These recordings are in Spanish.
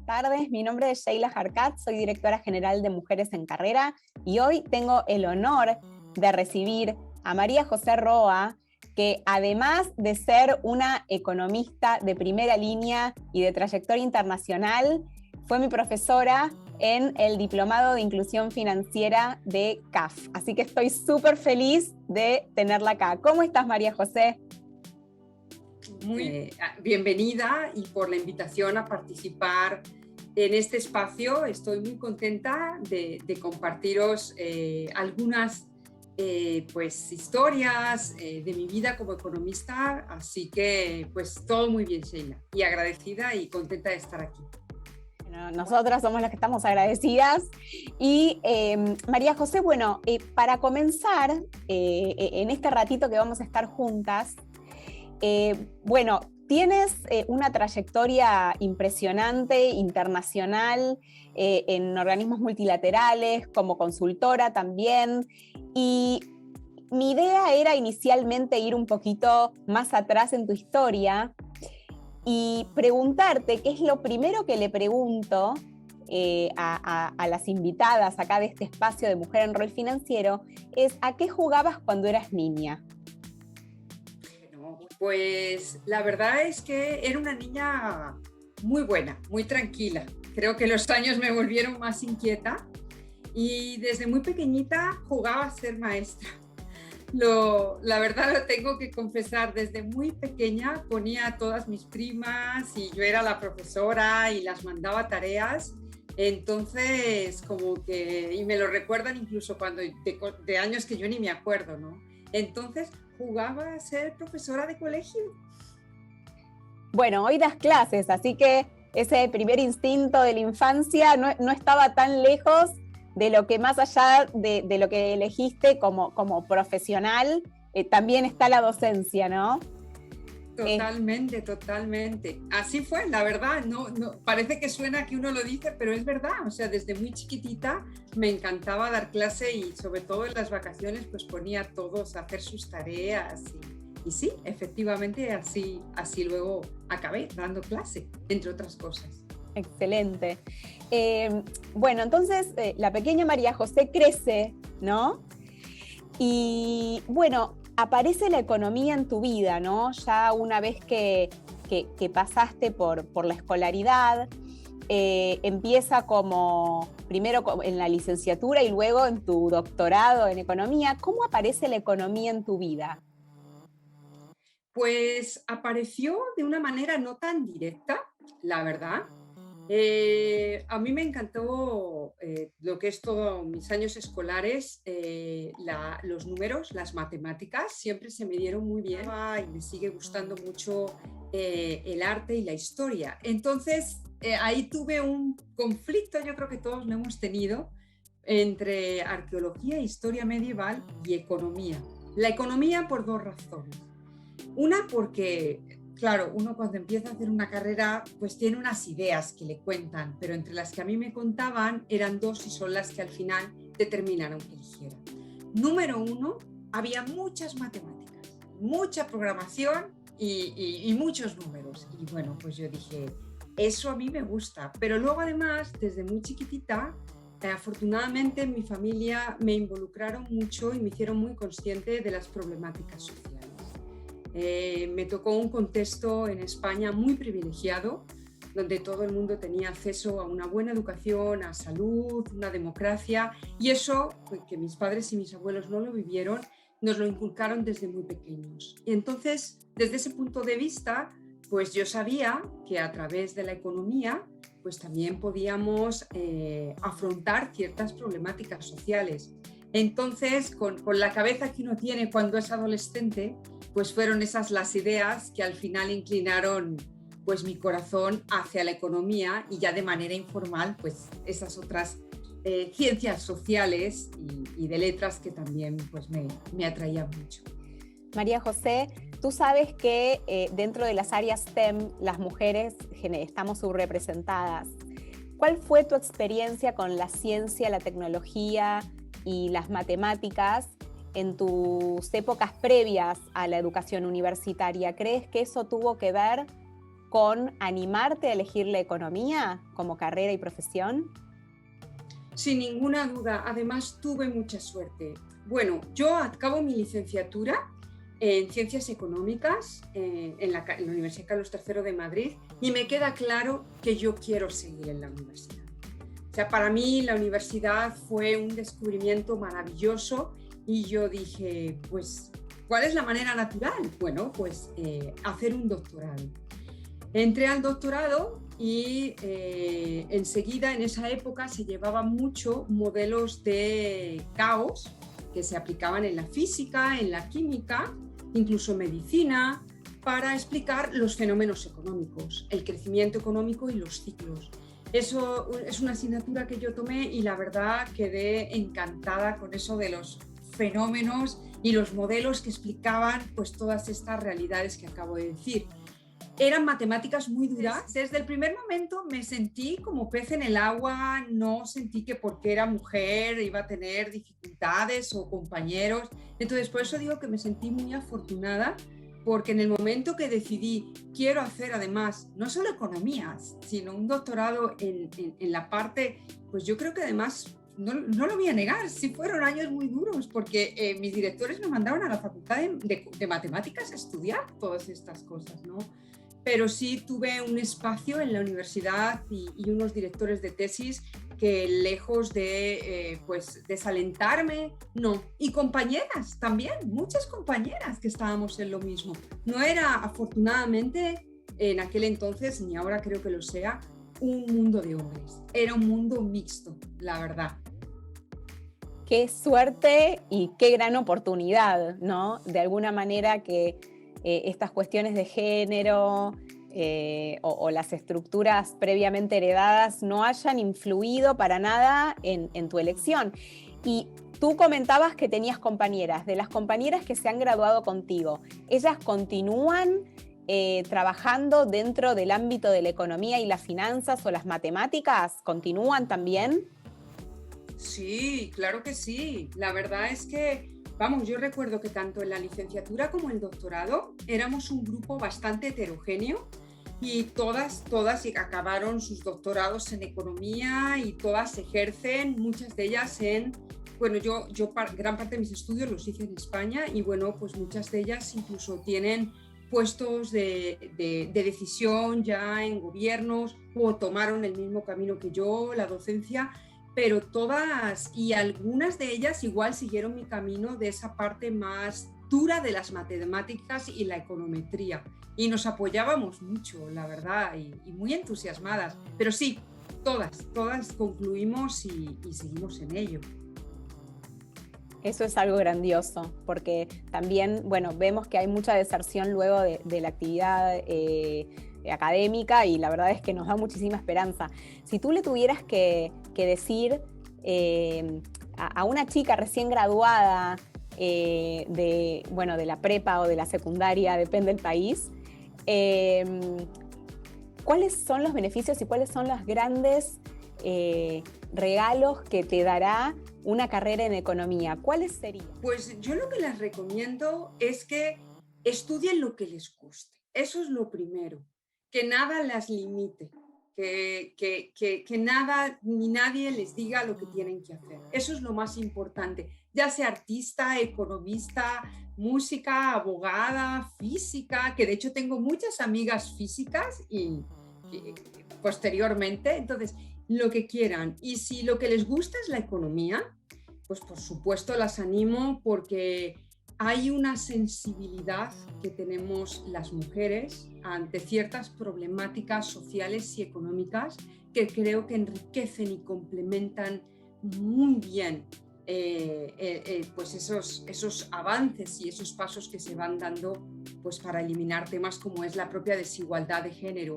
buenas tardes. Mi nombre es Sheila Harkat, soy directora general de Mujeres en Carrera y hoy tengo el honor de recibir a María José Roa, que además de ser una economista de primera línea y de trayectoria internacional, fue mi profesora en el Diplomado de Inclusión Financiera de CAF. Así que estoy súper feliz de tenerla acá. ¿Cómo estás, María José? Muy bienvenida y por la invitación a participar en este espacio. Estoy muy contenta de compartiros algunas pues, historias de mi vida como economista, así que pues todo muy bien, Sheila, y agradecida y contenta de estar aquí. Bueno, nosotras somos las que estamos agradecidas. Y María José, bueno, para comenzar en este ratito que vamos a estar juntas, bueno, tienes una trayectoria impresionante, internacional, en organismos multilaterales, como consultora también, y mi idea era inicialmente ir un poquito más atrás en tu historia y preguntarte qué es lo primero que le pregunto a las invitadas acá de este espacio de Mujer en Rol Financiero, es ¿a qué jugabas cuando eras niña? Pues la verdad es que era una niña muy buena, muy tranquila. Creo que los años me volvieron más inquieta y desde muy pequeñita jugaba a ser maestra. La verdad lo tengo que confesar, desde muy pequeña ponía a todas mis primas y yo era la profesora y las mandaba tareas. Entonces, como que, y me lo recuerdan incluso cuando de años que yo ni me acuerdo, ¿no? Entonces, jugaba a ser profesora de colegio. Bueno, hoy das clases, así que ese primer instinto de la infancia no estaba tan lejos de lo que más allá de lo que elegiste como profesional, también está la docencia, ¿no? Totalmente, totalmente. Así fue, la verdad. No, parece que suena que uno lo dice, pero es verdad. O sea, desde muy chiquitita me encantaba dar clase y sobre todo en las vacaciones pues ponía a todos a hacer sus tareas. Y sí, efectivamente así luego acabé dando clase, entre otras cosas. Excelente. Bueno, entonces la pequeña María José crece, ¿no? Y bueno, aparece la economía en tu vida, ¿no? Ya una vez que pasaste por la escolaridad, empieza primero en la licenciatura y luego en tu doctorado en economía. ¿Cómo aparece la economía en tu vida? Pues apareció de una manera no tan directa, la verdad. A mí me encantó lo que es todos mis años escolares, los números, las matemáticas, siempre se me dieron muy bien y me sigue gustando mucho el arte y la historia. Entonces, ahí tuve un conflicto, yo creo que todos lo hemos tenido, entre arqueología, historia medieval y economía. La economía por dos razones. Una porque, claro, uno cuando empieza a hacer una carrera pues tiene unas ideas que le cuentan, pero entre las que a mí me contaban eran dos y son las que al final determinaron que eligiera. Número uno, había muchas matemáticas, mucha programación y muchos números. Y bueno, pues yo dije, eso a mí me gusta. Pero luego además, desde muy chiquitita, afortunadamente en mi familia me involucraron mucho y me hicieron muy consciente de las problemáticas sociales. Me tocó un contexto en España muy privilegiado, donde todo el mundo tenía acceso a una buena educación, a salud, una democracia, y eso, que mis padres y mis abuelos no lo vivieron, nos lo inculcaron desde muy pequeños. Y entonces, desde ese punto de vista, pues yo sabía que a través de la economía, pues también podíamos afrontar ciertas problemáticas sociales. Entonces, con la cabeza que uno tiene cuando es adolescente, pues fueron esas las ideas que al final inclinaron pues mi corazón hacia la economía y ya de manera informal pues esas otras ciencias sociales y de letras que también pues me atraían mucho. María José, tú sabes que dentro de las áreas STEM las mujeres estamos subrepresentadas. ¿Cuál fue tu experiencia con la ciencia, la tecnología y las matemáticas en tus épocas previas a la educación universitaria? ¿Crees que eso tuvo que ver con animarte a elegir la economía como carrera y profesión? Sin ninguna duda, además tuve mucha suerte. Bueno, yo acabo mi licenciatura en Ciencias Económicas en la Universidad Carlos III de Madrid y me queda claro que yo quiero seguir en la universidad. O sea, para mí la universidad fue un descubrimiento maravilloso y yo dije, pues, ¿cuál es la manera natural? Bueno, pues hacer un doctorado. Entré al doctorado y enseguida, en esa época, se llevaban mucho modelos de caos que se aplicaban en la física, en la química, incluso medicina, para explicar los fenómenos económicos, el crecimiento económico y los ciclos. Eso es una asignatura que yo tomé y la verdad quedé encantada con eso de los fenómenos y los modelos que explicaban pues todas estas realidades que acabo de decir. Eran matemáticas muy duras. Desde el primer momento me sentí como pez en el agua, no sentí que porque era mujer iba a tener dificultades o compañeros. Entonces, por eso digo que me sentí muy afortunada, porque en el momento que decidí, quiero hacer además, no solo economías, sino un doctorado en la parte, pues yo creo que además, no lo voy a negar, sí fueron años muy duros, porque mis directores me mandaron a la facultad de matemáticas a estudiar todas estas cosas, ¿no? Pero sí tuve un espacio en la universidad y unos directores de tesis que lejos de pues desalentarme, no. Y compañeras también, muchas compañeras que estábamos en lo mismo. No era, afortunadamente, en aquel entonces, ni ahora creo que lo sea, un mundo de hombres. Era un mundo mixto, la verdad. Qué suerte y qué gran oportunidad, ¿no? De alguna manera que estas cuestiones de género o las estructuras previamente heredadas no hayan influido para nada en tu elección. Y tú comentabas que tenías compañeras. De las compañeras que se han graduado contigo, ¿ellas continúan trabajando dentro del ámbito de la economía y las finanzas o las matemáticas? ¿Continúan también? Sí, claro que sí. La verdad es que, vamos, yo recuerdo que tanto en la licenciatura como en el doctorado éramos un grupo bastante heterogéneo y todas acabaron sus doctorados en economía y todas ejercen, muchas de ellas bueno, yo gran parte de mis estudios los hice en España y bueno, pues muchas de ellas incluso tienen puestos de decisión ya en gobiernos o tomaron el mismo camino que yo, la docencia. Pero todas y algunas de ellas igual siguieron mi camino de esa parte más dura de las matemáticas y la econometría. Y nos apoyábamos mucho, la verdad, y muy entusiasmadas. Pero sí, todas concluimos y seguimos en ello. Eso es algo grandioso, porque también, bueno, vemos que hay mucha deserción luego de la actividad académica y la verdad es que nos da muchísima esperanza. Si tú le tuvieras que decir a una chica recién graduada de la prepa o de la secundaria, depende del país, ¿cuáles son los beneficios y cuáles son los grandes regalos que te dará una carrera en economía? ¿Cuáles serían? Pues yo lo que les recomiendo es que estudien lo que les guste. Eso es lo primero. Que nada las limite, que nada ni nadie les diga lo que tienen que hacer. Eso es lo más importante, ya sea artista, economista, música, abogada, física, que de hecho tengo muchas amigas físicas y posteriormente, entonces lo que quieran. Y si lo que les gusta es la economía, pues por supuesto las animo porque hay una sensibilidad que tenemos las mujeres ante ciertas problemáticas sociales y económicas que creo que enriquecen y complementan muy bien pues esos avances y esos pasos que se van dando pues para eliminar temas como es la propia desigualdad de género,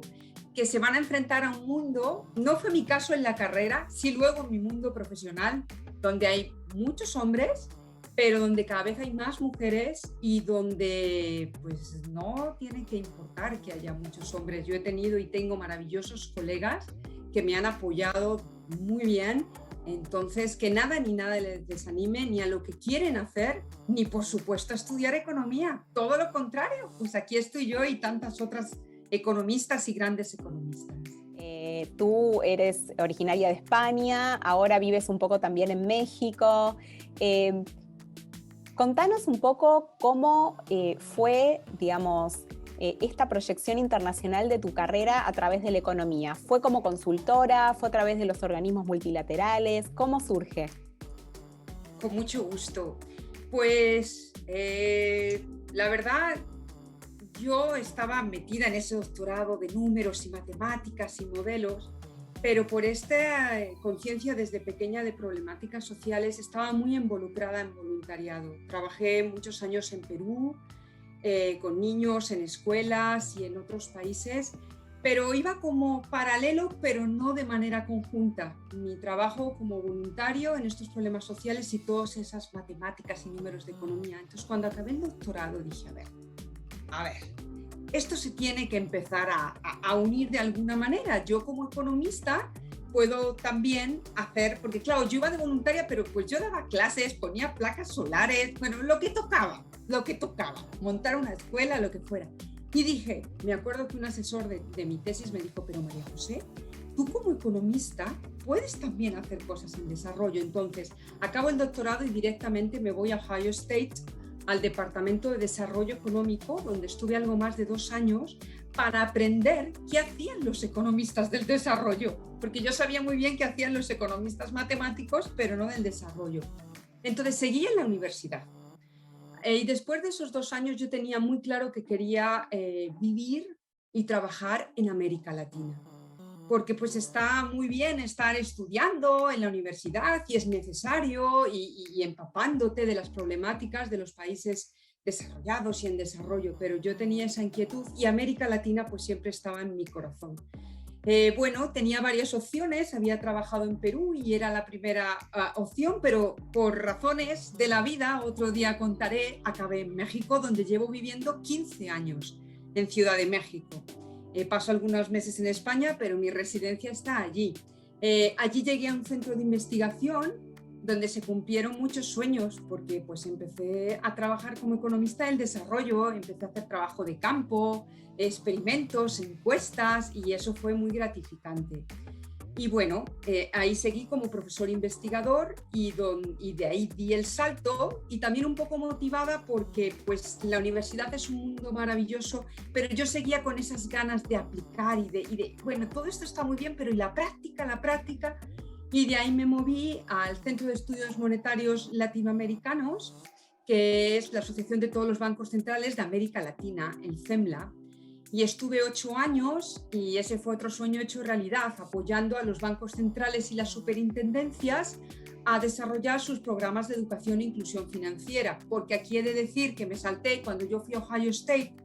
que se van a enfrentar a un mundo, no fue mi caso en la carrera, sí luego en mi mundo profesional, donde hay muchos hombres, pero donde cada vez hay más mujeres y donde pues no tiene que importar que haya muchos hombres. Yo he tenido y tengo maravillosos colegas que me han apoyado muy bien, entonces que nada ni nada les desanime ni a lo que quieren hacer, ni por supuesto a estudiar economía, todo lo contrario, pues aquí estoy yo y tantas otras economistas y grandes economistas. Tú eres originaria de España, ahora vives un poco también en México. Contanos un poco cómo fue, digamos, esta proyección internacional de tu carrera a través de la economía. ¿Fue como consultora? ¿Fue a través de los organismos multilaterales? ¿Cómo surge? Con mucho gusto. Pues la verdad, yo estaba metida en ese doctorado de números y matemáticas y modelos, pero por esta conciencia desde pequeña de problemáticas sociales estaba muy involucrada en voluntariado. Trabajé muchos años en Perú, con niños en escuelas y en otros países, pero iba como paralelo, pero no de manera conjunta. Mi trabajo como voluntario en estos problemas sociales y todas esas matemáticas y números de economía. Entonces, cuando acabé el doctorado dije, a ver, esto se tiene que empezar a unir de alguna manera. Yo como economista puedo también hacer, porque claro, yo iba de voluntaria, pero pues yo daba clases, ponía placas solares, bueno, lo que tocaba, montar una escuela, lo que fuera. Y dije, me acuerdo que un asesor de mi tesis me dijo, pero María José, tú como economista puedes también hacer cosas en desarrollo. Entonces, acabo el doctorado y directamente me voy a Ohio State, al Departamento de Desarrollo Económico, donde estuve algo más de 2 años, para aprender qué hacían los economistas del desarrollo, porque yo sabía muy bien qué hacían los economistas matemáticos, pero no del desarrollo. Entonces seguí en la universidad. Y después de esos 2 años yo tenía muy claro que quería vivir y trabajar en América Latina, porque pues está muy bien estar estudiando en la universidad y es necesario y empapándote de las problemáticas de los países desarrollados y en desarrollo, pero yo tenía esa inquietud y América Latina pues siempre estaba en mi corazón. Bueno, tenía varias opciones, había trabajado en Perú y era la primera opción, pero por razones de la vida, otro día contaré, acabé en México, donde llevo viviendo 15 años, en Ciudad de México. Paso algunos meses en España, pero mi residencia está allí. Allí llegué a un centro de investigación donde se cumplieron muchos sueños, porque pues empecé a trabajar como economista del desarrollo, empecé a hacer trabajo de campo, experimentos, encuestas, y eso fue muy gratificante. Y bueno, ahí seguí como profesor investigador y de ahí di el salto, y también un poco motivada porque pues la universidad es un mundo maravilloso, pero yo seguía con esas ganas de aplicar bueno, todo esto está muy bien, pero ¿y la práctica? Y de ahí me moví al Centro de Estudios Monetarios Latinoamericanos, que es la asociación de todos los bancos centrales de América Latina, el CEMLA. Y estuve 8 años y ese fue otro sueño hecho realidad, apoyando a los bancos centrales y las superintendencias a desarrollar sus programas de educación e inclusión financiera. Porque aquí he de decir que me salté, cuando yo fui a Ohio State,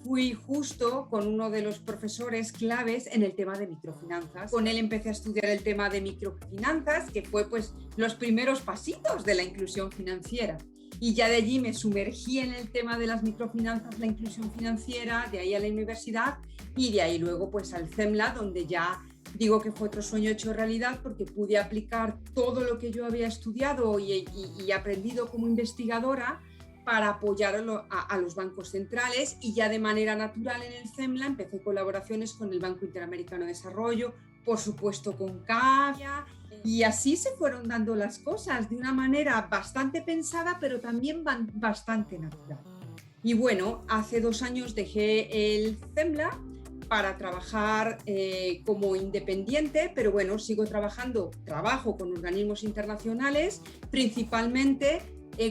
fui justo con uno de los profesores claves en el tema de microfinanzas. Con él empecé a estudiar el tema de microfinanzas, que fue pues los primeros pasitos de la inclusión financiera. Y ya de allí me sumergí en el tema de las microfinanzas, la inclusión financiera, de ahí a la universidad y de ahí luego pues al CEMLA, donde ya digo que fue otro sueño hecho realidad porque pude aplicar todo lo que yo había estudiado y aprendido como investigadora para apoyar a los bancos centrales, y ya de manera natural en el CEMLA empecé colaboraciones con el Banco Interamericano de Desarrollo, por supuesto con CAF, y así se fueron dando las cosas de una manera bastante pensada, pero también bastante natural. Y bueno, hace 2 años dejé el CEMLA para trabajar como independiente, pero bueno, trabajo con organismos internacionales, principalmente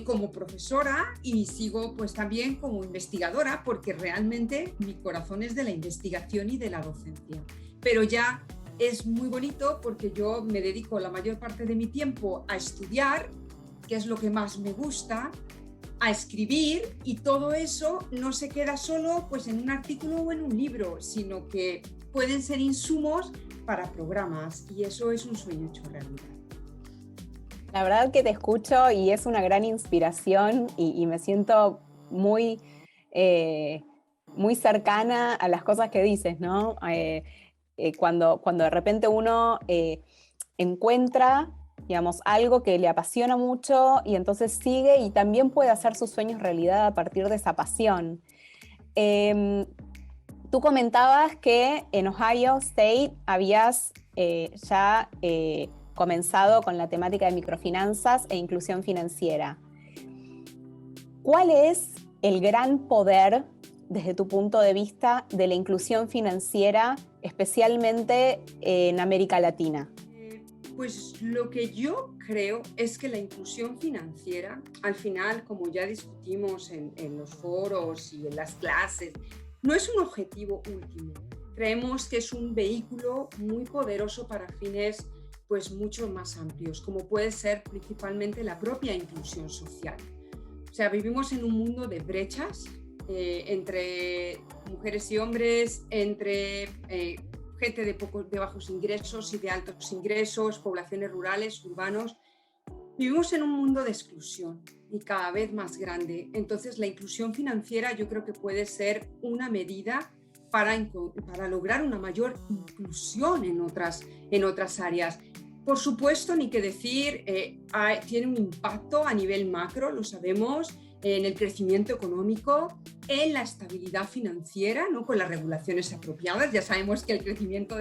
como profesora, y sigo pues también como investigadora, porque realmente mi corazón es de la investigación y de la docencia. Pero ya es muy bonito porque yo me dedico la mayor parte de mi tiempo a estudiar, que es lo que más me gusta, a escribir, y todo eso no se queda solo pues en un artículo o en un libro, sino que pueden ser insumos para programas, y eso es un sueño hecho realidad. La verdad que te escucho y es una gran inspiración y me siento muy, muy cercana a las cosas que dices, ¿no? Cuando de repente uno encuentra, digamos, algo que le apasiona mucho y entonces sigue y también puede hacer sus sueños realidad a partir de esa pasión. Tú comentabas que en Ohio State habías ya comenzado con la temática de microfinanzas e inclusión financiera. ¿Cuál es el gran poder, desde tu punto de vista, de la inclusión financiera, especialmente en América Latina? Pues lo que yo creo es que la inclusión financiera, al final, como ya discutimos en los foros y en las clases, no es un objetivo último. Creemos que es un vehículo muy poderoso para fines pues mucho más amplios, como puede ser principalmente la propia inclusión social. O sea, vivimos en un mundo de brechas entre mujeres y hombres, entre gente de bajos ingresos y de altos ingresos, poblaciones rurales, urbanos. Vivimos en un mundo de exclusión y cada vez más grande. Entonces, la inclusión financiera yo creo que puede ser una medida para lograr una mayor inclusión en otras áreas. Por supuesto, ni que decir, tiene un impacto a nivel macro, lo sabemos, en el crecimiento económico, en la estabilidad financiera, ¿no? Con las regulaciones apropiadas. Ya sabemos que el crecimiento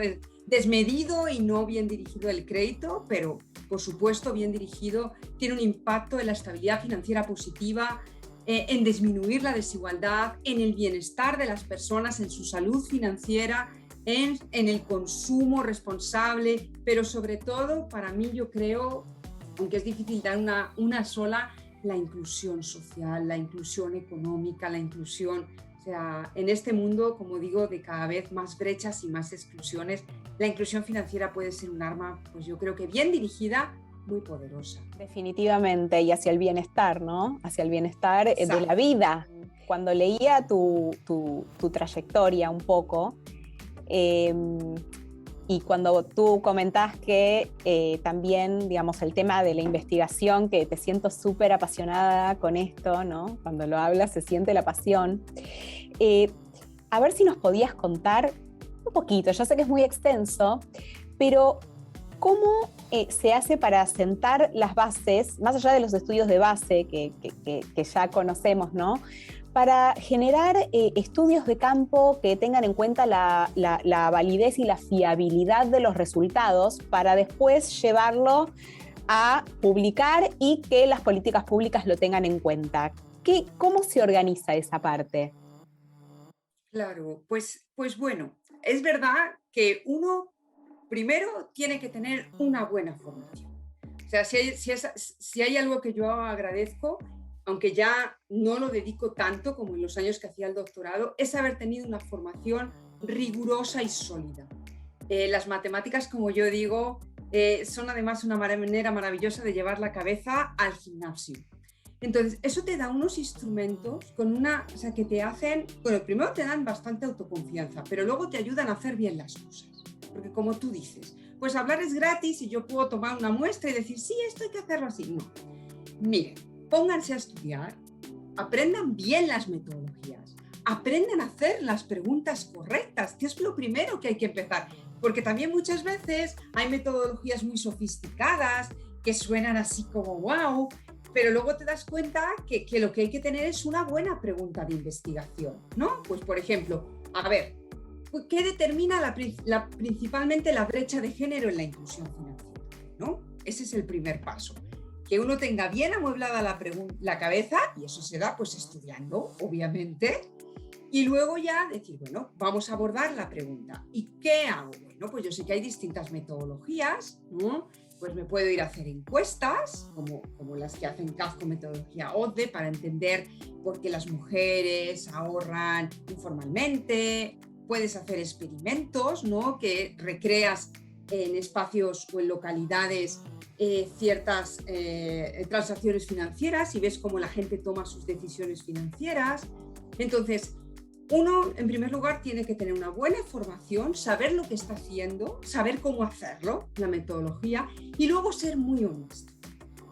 desmedido y no bien dirigido del crédito, pero por supuesto bien dirigido, tiene un impacto en la estabilidad financiera positiva, en disminuir la desigualdad, en el bienestar de las personas, en su salud financiera, en el consumo responsable, pero sobre todo, para mí yo creo, aunque es difícil dar una sola, la inclusión social, la inclusión económica, la inclusión, o sea, en este mundo, como digo, de cada vez más brechas y más exclusiones, la inclusión financiera puede ser un arma, pues yo creo que bien dirigida, muy poderosa. Definitivamente, y hacia el bienestar, ¿no? Hacia el bienestar de la vida. Cuando leía tu trayectoria un poco, y cuando tú comentás que también, digamos, el tema de la investigación, que te siento súper apasionada con esto, ¿no? Cuando lo hablas se siente la pasión. A ver si nos podías contar un poquito, yo sé que es muy extenso, pero ¿cómo se hace para sentar las bases, más allá de los estudios de base que ya conocemos, ¿no? Para generar estudios de campo que tengan en cuenta la validez y la fiabilidad de los resultados para después llevarlo a publicar y que las políticas públicas lo tengan en cuenta? ¿Cómo se organiza esa parte? Claro, pues bueno, es verdad que uno primero tiene que tener una buena formación. O sea, si hay algo que yo agradezco, aunque ya no lo dedico tanto como en los años que hacía el doctorado, es haber tenido una formación rigurosa y sólida. Las matemáticas, como yo digo, son además una manera maravillosa de llevar la cabeza al gimnasio. Entonces, eso te da unos instrumentos o sea, que te hacen, bueno, primero te dan bastante autoconfianza, pero luego te ayudan a hacer bien las cosas. Porque como tú dices, pues hablar es gratis y yo puedo tomar una muestra y decir, sí, esto hay que hacerlo así. No. Miren, pónganse a estudiar, aprendan bien las metodologías, aprendan a hacer las preguntas correctas, que es lo primero que hay que empezar. Porque también muchas veces hay metodologías muy sofisticadas que suenan así como wow, pero luego te das cuenta que lo que hay que tener es una buena pregunta de investigación, ¿no? Pues, por ejemplo, a ver, ¿qué determina principalmente la brecha de género en la inclusión financiera? ¿No? Ese es el primer paso. Que uno tenga bien amueblada la cabeza, y eso se da pues estudiando, obviamente, y luego ya decir, bueno, vamos a abordar la pregunta. ¿Y qué hago? Bueno, pues yo sé que hay distintas metodologías, ¿no? Pues me puedo ir a hacer encuestas, como las que hacen CAF con metodología OCDE, para entender por qué las mujeres ahorran informalmente. Puedes hacer experimentos, ¿no? Que recreas en espacios o en localidades ciertas transacciones financieras y ves cómo la gente toma sus decisiones financieras. Entonces, uno, en primer lugar, tiene que tener una buena formación, saber lo que está haciendo, saber cómo hacerlo, la metodología, y luego ser muy honesto.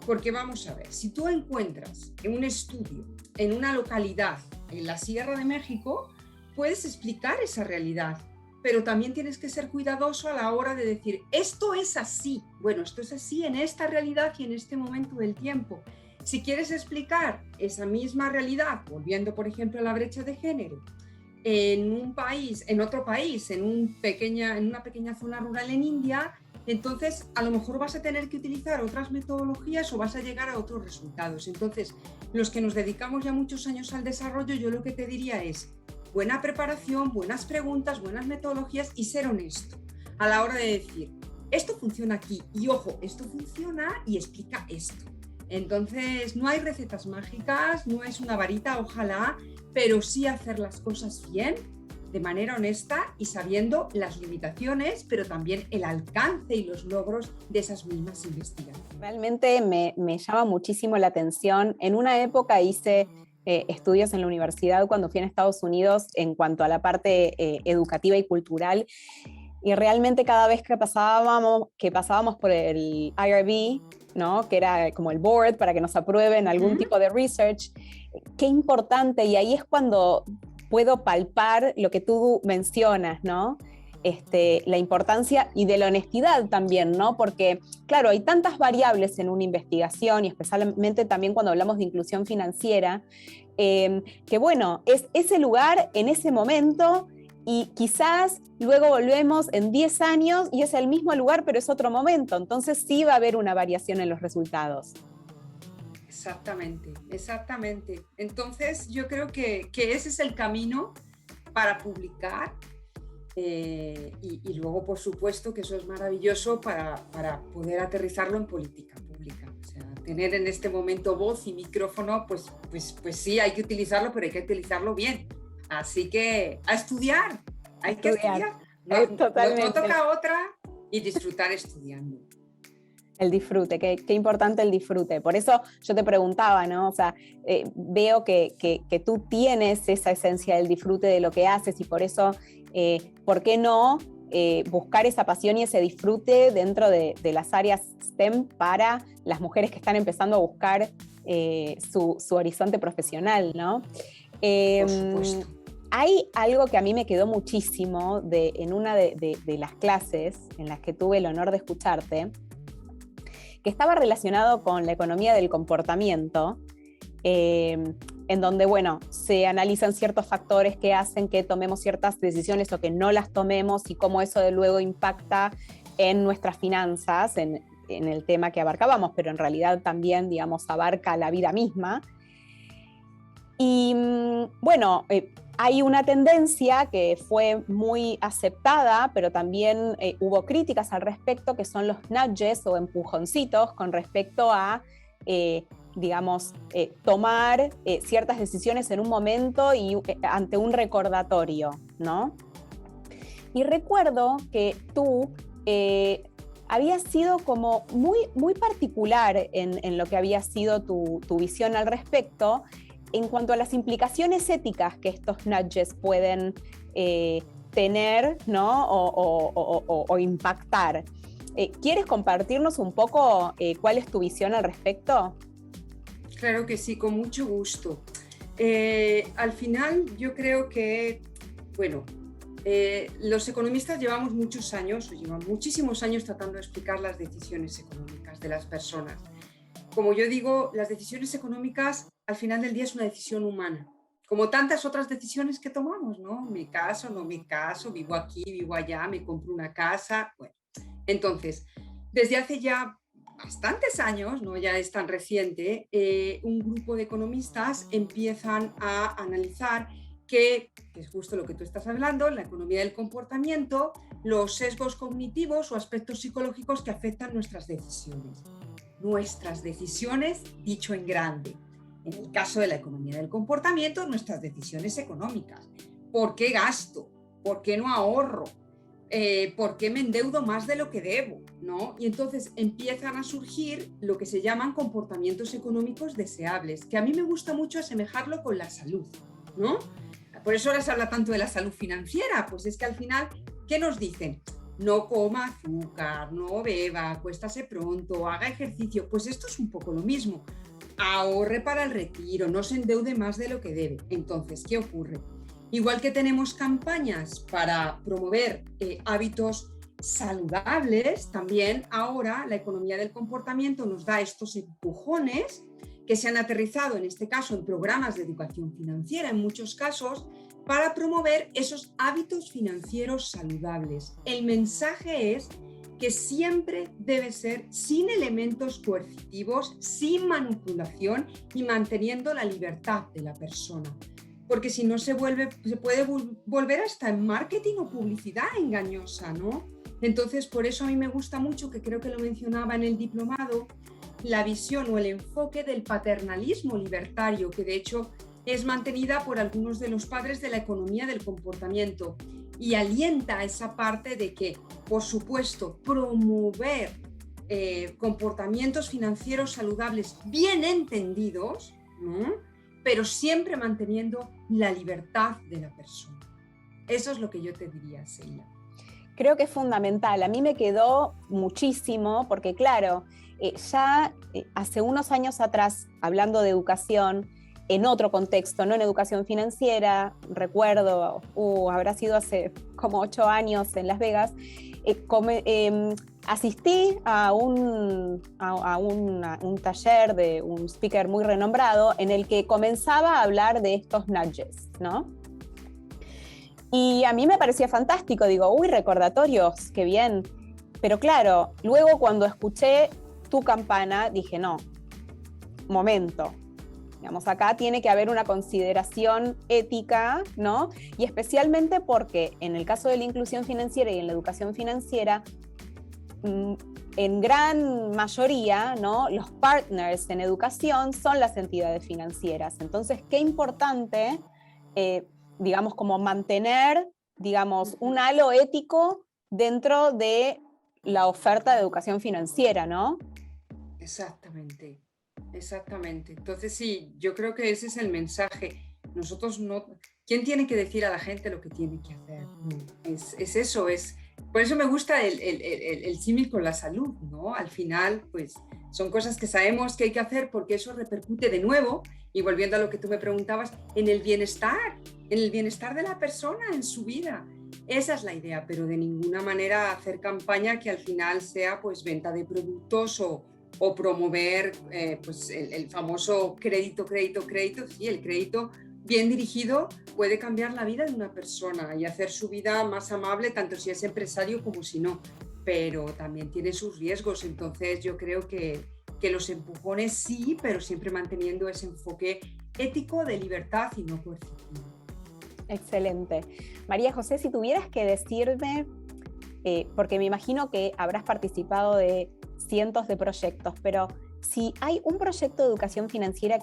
Porque vamos a ver, si tú encuentras un estudio en una localidad en la Sierra de México, puedes explicar esa realidad, pero también tienes que ser cuidadoso a la hora de decir, esto es así. Bueno, esto es así en esta realidad y en este momento del tiempo. Si quieres explicar esa misma realidad, volviendo por ejemplo a la brecha de género, en un país, en otro país, en una pequeña zona rural en India, entonces a lo mejor vas a tener que utilizar otras metodologías o vas a llegar a otros resultados. Entonces, los que nos dedicamos ya muchos años al desarrollo, yo lo que te diría es buena preparación, buenas preguntas, buenas metodologías y ser honesto a la hora de decir, esto funciona aquí y ojo, esto funciona y explica esto. Entonces, no hay recetas mágicas, no es una varita, ojalá, pero sí hacer las cosas bien, de manera honesta y sabiendo las limitaciones, pero también el alcance y los logros de esas mismas investigaciones. Realmente me llama muchísimo la atención. En una época hice estudios en la universidad cuando fui a Estados Unidos en cuanto a la parte educativa y cultural, y realmente cada vez que pasábamos por el IRB, ¿no? Que era como el board para que nos aprueben algún tipo de research, qué importante, y ahí es cuando puedo palpar lo que tú mencionas, ¿no? La importancia y de la honestidad también, ¿no? Porque, claro, hay tantas variables en una investigación y especialmente también cuando hablamos de inclusión financiera, que bueno, es ese lugar en ese momento y quizás luego volvemos en 10 años y es el mismo lugar, pero es otro momento. Entonces sí va a haber una variación en los resultados. Exactamente, exactamente. Entonces yo creo que ese es el camino para publicar y luego, por supuesto, que eso es maravilloso para poder aterrizarlo en política pública. O sea, tener en este momento voz y micrófono, pues sí, hay que utilizarlo, pero hay que utilizarlo bien. Así que a estudiar, hay que estudiar. No toca otra y disfrutar estudiando. El disfrute, qué importante el disfrute. Por eso yo te preguntaba, ¿no? O sea, veo que tú tienes esa esencia del disfrute de lo que haces y por eso, ¿por qué no buscar esa pasión y ese disfrute dentro de las áreas STEM para las mujeres que están empezando a buscar su horizonte profesional, ¿no? Por supuesto. Hay algo que a mí me quedó muchísimo en una de las clases en las que tuve el honor de escucharte, que estaba relacionado con la economía del comportamiento, en donde, bueno, se analizan ciertos factores que hacen que tomemos ciertas decisiones o que no las tomemos y cómo eso de luego impacta en nuestras finanzas, en el tema que abarcábamos, pero en realidad también, digamos, abarca la vida misma. Y bueno, hay una tendencia que fue muy aceptada, pero también hubo críticas al respecto, que son los nudges o empujoncitos con respecto a, digamos, tomar ciertas decisiones en un momento y ante un recordatorio, ¿no? Y recuerdo que tú habías sido como muy particular en lo que había sido tu visión al respecto, en cuanto a las implicaciones éticas que estos nudges pueden tener, ¿no? o impactar. ¿Quieres compartirnos un poco cuál es tu visión al respecto? Claro que sí, con mucho gusto. Al final yo creo que, bueno, los economistas llevamos muchísimos años tratando de explicar las decisiones económicas de las personas. Como yo digo, las decisiones económicas al final del día es una decisión humana, como tantas otras decisiones que tomamos, ¿no? Mi caso, no mi caso, vivo aquí, vivo allá, me compro una casa. Bueno, entonces, desde hace ya bastantes años, no ya es tan reciente, un grupo de economistas empiezan a analizar que es justo lo que tú estás hablando, la economía del comportamiento, los sesgos cognitivos o aspectos psicológicos que afectan nuestras decisiones. Nuestras decisiones, dicho en grande. En el caso de la economía del comportamiento, nuestras decisiones económicas. ¿Por qué gasto? ¿Por qué no ahorro? ¿Por qué me endeudo más de lo que debo? ¿No? Y entonces empiezan a surgir lo que se llaman comportamientos económicos deseables, que a mí me gusta mucho asemejarlo con la salud, ¿no? Por eso ahora se habla tanto de la salud financiera, pues es que al final, ¿qué nos dicen? No coma azúcar, no beba, acuéstase pronto, haga ejercicio. Pues esto es un poco lo mismo. Ahorre para el retiro, no se endeude más de lo que debe. Entonces, ¿qué ocurre? Igual que tenemos campañas para promover hábitos saludables, también ahora la economía del comportamiento nos da estos empujones que se han aterrizado en este caso en programas de educación financiera, en muchos casos, para promover esos hábitos financieros saludables. El mensaje es que siempre debe ser sin elementos coercitivos, sin manipulación y manteniendo la libertad de la persona. Porque si no se puede volver hasta en marketing o publicidad engañosa, ¿no? Entonces, por eso a mí me gusta mucho, que creo que lo mencionaba en el diplomado, la visión o el enfoque del paternalismo libertario, que de hecho es mantenida por algunos de los padres de la economía del comportamiento y alienta esa parte de que, por supuesto, promover comportamientos financieros saludables bien entendidos, ¿no? Pero siempre manteniendo la libertad de la persona. Eso es lo que yo te diría, Sheila. Creo que es fundamental. A mí me quedó muchísimo, porque claro, hace unos años atrás, hablando de educación, en otro contexto, no en educación financiera, recuerdo, habrá sido hace como 8 años en Las Vegas, asistí a un taller de un speaker muy renombrado en el que comenzaba a hablar de estos nudges, ¿no? Y a mí me parecía fantástico, digo, recordatorios, qué bien. Pero claro, luego cuando escuché tu campana, dije, no, momento. Digamos, acá tiene que haber una consideración ética, ¿no? Y especialmente porque en el caso de la inclusión financiera y en la educación financiera, en gran mayoría, ¿no?, los partners en educación son las entidades financieras. Entonces, qué importante, digamos, como mantener, digamos, un halo ético dentro de la oferta de educación financiera, ¿no? Exactamente. Exactamente. Entonces sí, yo creo que ese es el mensaje. Nosotros no... ¿Quién tiene que decir a la gente lo que tiene que hacer? No, es eso, es... Por eso me gusta el símil con la salud, ¿no? Al final, pues, son cosas que sabemos que hay que hacer porque eso repercute de nuevo, y volviendo a lo que tú me preguntabas, en el bienestar de la persona, en su vida. Esa es la idea, pero de ninguna manera hacer campaña que al final sea, pues, venta de productos o promover pues el famoso crédito. Sí, el crédito bien dirigido puede cambiar la vida de una persona y hacer su vida más amable, tanto si es empresario como si no, pero también tiene sus riesgos. Entonces yo creo que los empujones sí, pero siempre manteniendo ese enfoque ético de libertad y no coercitivo. Excelente. María José, si tuvieras que decirme, porque me imagino que habrás participado de cientos de proyectos, pero si hay un proyecto de educación financiera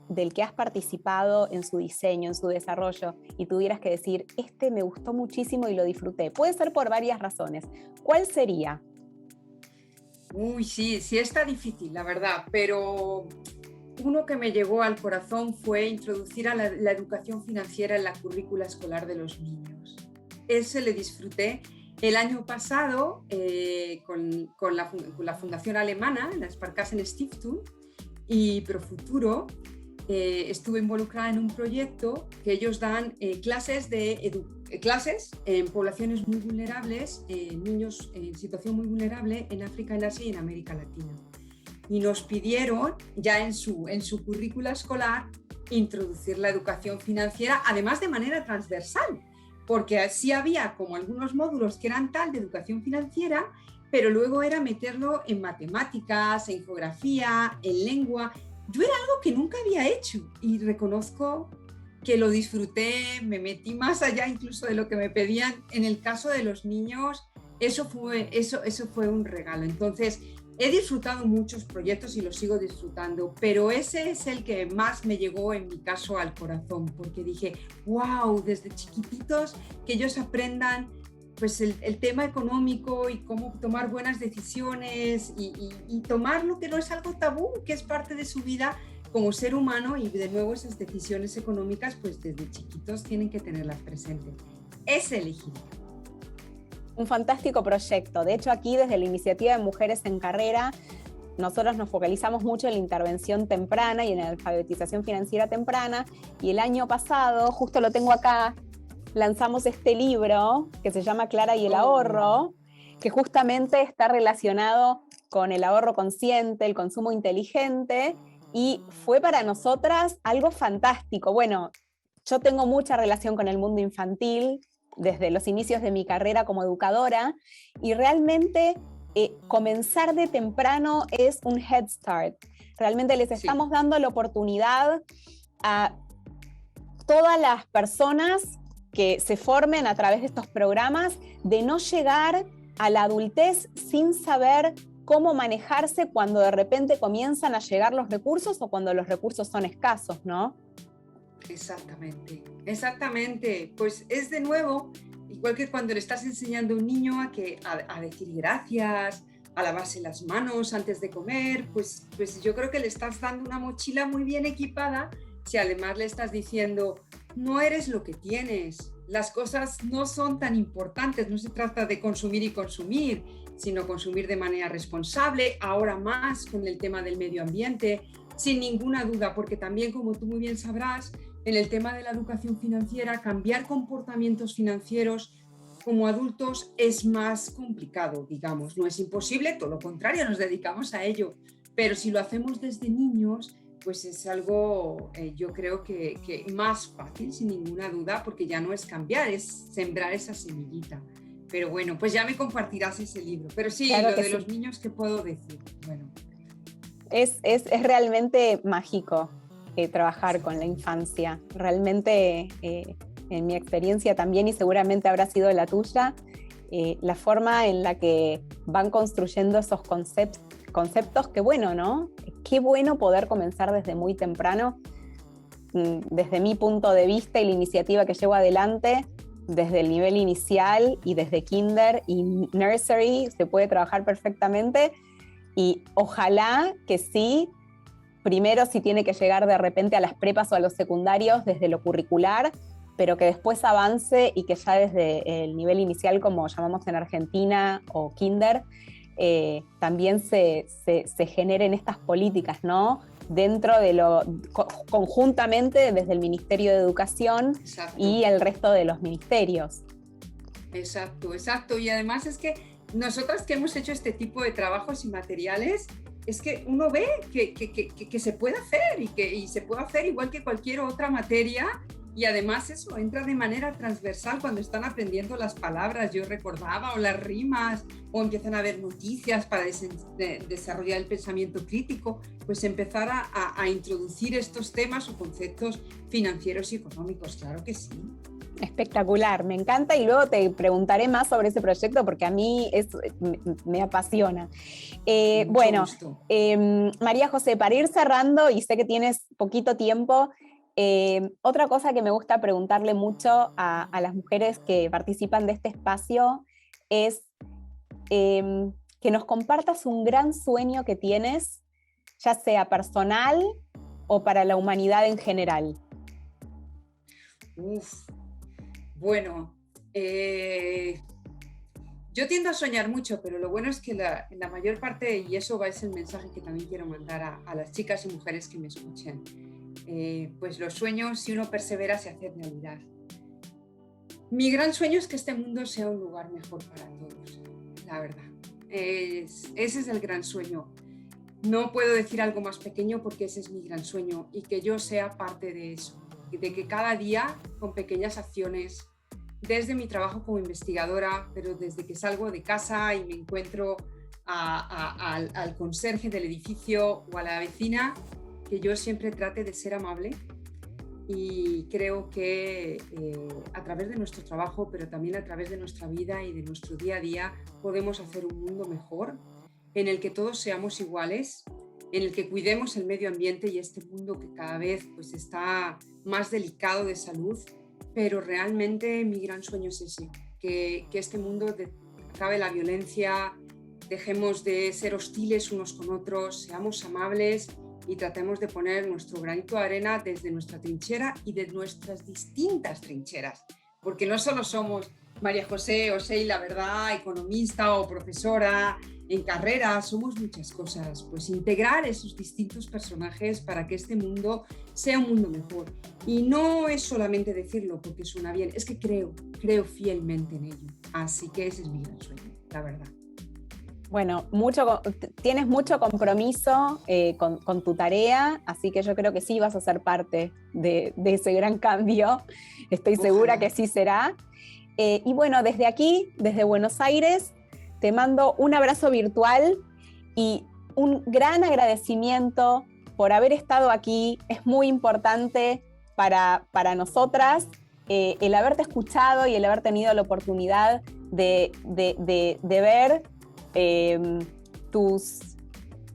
del que has participado en su diseño, en su desarrollo, y tuvieras que decir, este me gustó muchísimo y lo disfruté, puede ser por varias razones, ¿cuál sería? Uy, sí está difícil, la verdad, pero uno que me llegó al corazón fue introducir a la educación financiera en la currícula escolar de los niños. Ese le disfruté. El año pasado, con la fundación alemana, la Sparkassen-Stiftung y Profuturo, estuve involucrada en un proyecto que ellos dan clases en poblaciones muy vulnerables, niños en situación muy vulnerable en África, en Asia y en América Latina. Y nos pidieron ya en su currícula escolar introducir la educación financiera, además de manera transversal, porque sí había como algunos módulos que eran tal de educación financiera, pero luego era meterlo en matemáticas, en geografía, en lengua. Yo era algo que nunca había hecho y reconozco que lo disfruté, me metí más allá incluso de lo que me pedían. En el caso de los niños, eso fue un regalo. Entonces, he disfrutado muchos proyectos y los sigo disfrutando, pero ese es el que más me llegó en mi caso al corazón, porque dije, wow, desde chiquititos que ellos aprendan pues el tema económico y cómo tomar buenas decisiones y tomar lo que no es algo tabú, que es parte de su vida como ser humano, y de nuevo esas decisiones económicas pues desde chiquitos tienen que tenerlas presentes. Ese elegí. Un fantástico proyecto. De hecho, aquí desde la iniciativa de Mujeres en Carrera, nosotros nos focalizamos mucho en la intervención temprana y en la alfabetización financiera temprana, y el año pasado, justo lo tengo acá, lanzamos este libro que se llama Clara y el ahorro, que justamente está relacionado con el ahorro consciente, el consumo inteligente, y fue para nosotras algo fantástico. Bueno, yo tengo mucha relación con el mundo infantil desde los inicios de mi carrera como educadora y realmente comenzar de temprano es un head start. Realmente les estamos dando la oportunidad a todas las personas que se formen a través de estos programas de no llegar a la adultez sin saber cómo manejarse cuando de repente comienzan a llegar los recursos o cuando los recursos son escasos, ¿no? Exactamente, exactamente. Pues es de nuevo, igual que cuando le estás enseñando a un niño a decir gracias, a lavarse las manos antes de comer, pues yo creo que le estás dando una mochila muy bien equipada si además le estás diciendo, no eres lo que tienes, las cosas no son tan importantes, no se trata de consumir y consumir, sino consumir de manera responsable, ahora más con el tema del medio ambiente, sin ninguna duda, porque también, como tú muy bien sabrás, en el tema de la educación financiera, cambiar comportamientos financieros como adultos es más complicado, digamos. No es imposible, todo lo contrario, nos dedicamos a ello. Pero si lo hacemos desde niños, pues es algo, yo creo que más fácil, sin ninguna duda, porque ya no es cambiar, es sembrar esa semillita. Pero bueno, pues ya me compartirás ese libro. Pero sí, claro, lo de los niños, ¿qué puedo decir? Bueno. Es realmente mágico trabajar con la infancia. Realmente, en mi experiencia también, y seguramente habrá sido la tuya, la forma en la que van construyendo esos conceptos, que bueno, ¿no? Qué bueno poder comenzar desde muy temprano. Desde mi punto de vista y la iniciativa que llevo adelante, desde el nivel inicial y desde kinder y nursery, se puede trabajar perfectamente. Y ojalá que sí, primero si tiene que llegar de repente a las prepas o a los secundarios desde lo curricular, pero que después avance y que ya desde el nivel inicial, como llamamos en Argentina, o kinder, también se generen estas políticas, ¿no? Dentro de conjuntamente desde el Ministerio de Educación. Exacto. Y el resto de los ministerios. Exacto, exacto. Y además es que nosotras que hemos hecho este tipo de trabajos y materiales, es que uno ve que se puede hacer y se puede hacer igual que cualquier otra materia, y además eso entra de manera transversal cuando están aprendiendo las palabras, yo recordaba, o las rimas, o empiezan a ver noticias para desarrollar el pensamiento crítico, pues empezar a introducir estos temas o conceptos financieros y económicos, claro que sí. Espectacular, me encanta, y luego te preguntaré más sobre ese proyecto porque a mí me apasiona. Bueno, María José, para ir cerrando, y sé que tienes poquito tiempo, otra cosa que me gusta preguntarle mucho a las mujeres que participan de este espacio es que nos compartas un gran sueño que tienes, ya sea personal o para la humanidad en general. Bueno, yo tiendo a soñar mucho, pero lo bueno es que la mayor parte, y eso es el mensaje que también quiero mandar a las chicas y mujeres que me escuchen, pues los sueños, si uno persevera, se hacen realidad. Mi gran sueño es que este mundo sea un lugar mejor para todos, la verdad. Ese es el gran sueño. No puedo decir algo más pequeño porque ese es mi gran sueño, y que yo sea parte de eso, de que cada día, con pequeñas acciones, desde mi trabajo como investigadora, pero desde que salgo de casa y me encuentro al conserje del edificio o a la vecina, que yo siempre trate de ser amable. Y creo que a través de nuestro trabajo, pero también a través de nuestra vida y de nuestro día a día, podemos hacer un mundo mejor, en el que todos seamos iguales, en el que cuidemos el medio ambiente y este mundo que cada vez pues, está más delicado de salud. Pero realmente mi gran sueño es ese, que este mundo acabe la violencia, dejemos de ser hostiles unos con otros, seamos amables y tratemos de poner nuestro granito de arena desde nuestra trinchera y de nuestras distintas trincheras, porque no solo somos María José o Sheila, ¿verdad?, economista o profesora en carrera, somos muchas cosas. Pues integrar esos distintos personajes para que este mundo sea un mundo mejor. Y no es solamente decirlo porque suena bien, es que creo fielmente en ello. Así que ese es mi gran sueño, la verdad. Bueno, tienes mucho compromiso con tu tarea, así que yo creo que sí vas a ser parte de ese gran cambio. Estoy segura Ojalá. que sí será. Y bueno, desde aquí, desde Buenos Aires, te mando un abrazo virtual y un gran agradecimiento por haber estado aquí. Es muy importante para nosotras el haberte escuchado y el haber tenido la oportunidad de ver eh,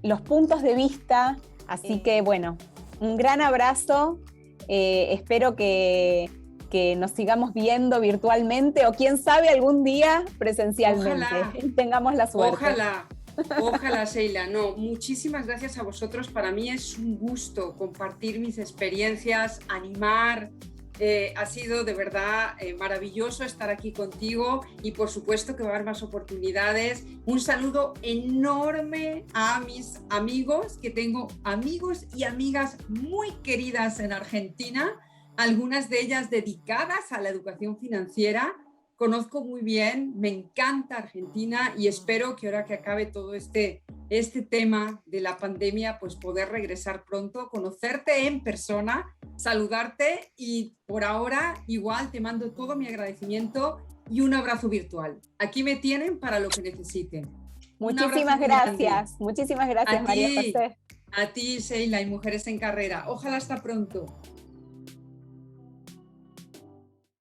los puntos de vista. Así que bueno, un gran abrazo. Espero que nos sigamos viendo virtualmente o quién sabe algún día presencialmente. Ojalá. Tengamos la suerte. Ojalá. Ojalá, Sheila. No, muchísimas gracias a vosotros. Para mí es un gusto compartir mis experiencias, animar. Ha sido de verdad maravilloso estar aquí contigo y por supuesto que va a haber más oportunidades. Un saludo enorme a mis amigos, que tengo amigos y amigas muy queridas en Argentina, algunas de ellas dedicadas a la educación financiera. Conozco muy bien, me encanta Argentina y espero que ahora que acabe todo este tema de la pandemia, pues poder regresar pronto, conocerte en persona, saludarte y por ahora igual te mando todo mi agradecimiento y un abrazo virtual. Aquí me tienen para lo que necesiten. Muchísimas gracias, muchísimas gracias, María José. A ti, Sheila y Mujeres en Carrera. Ojalá hasta pronto.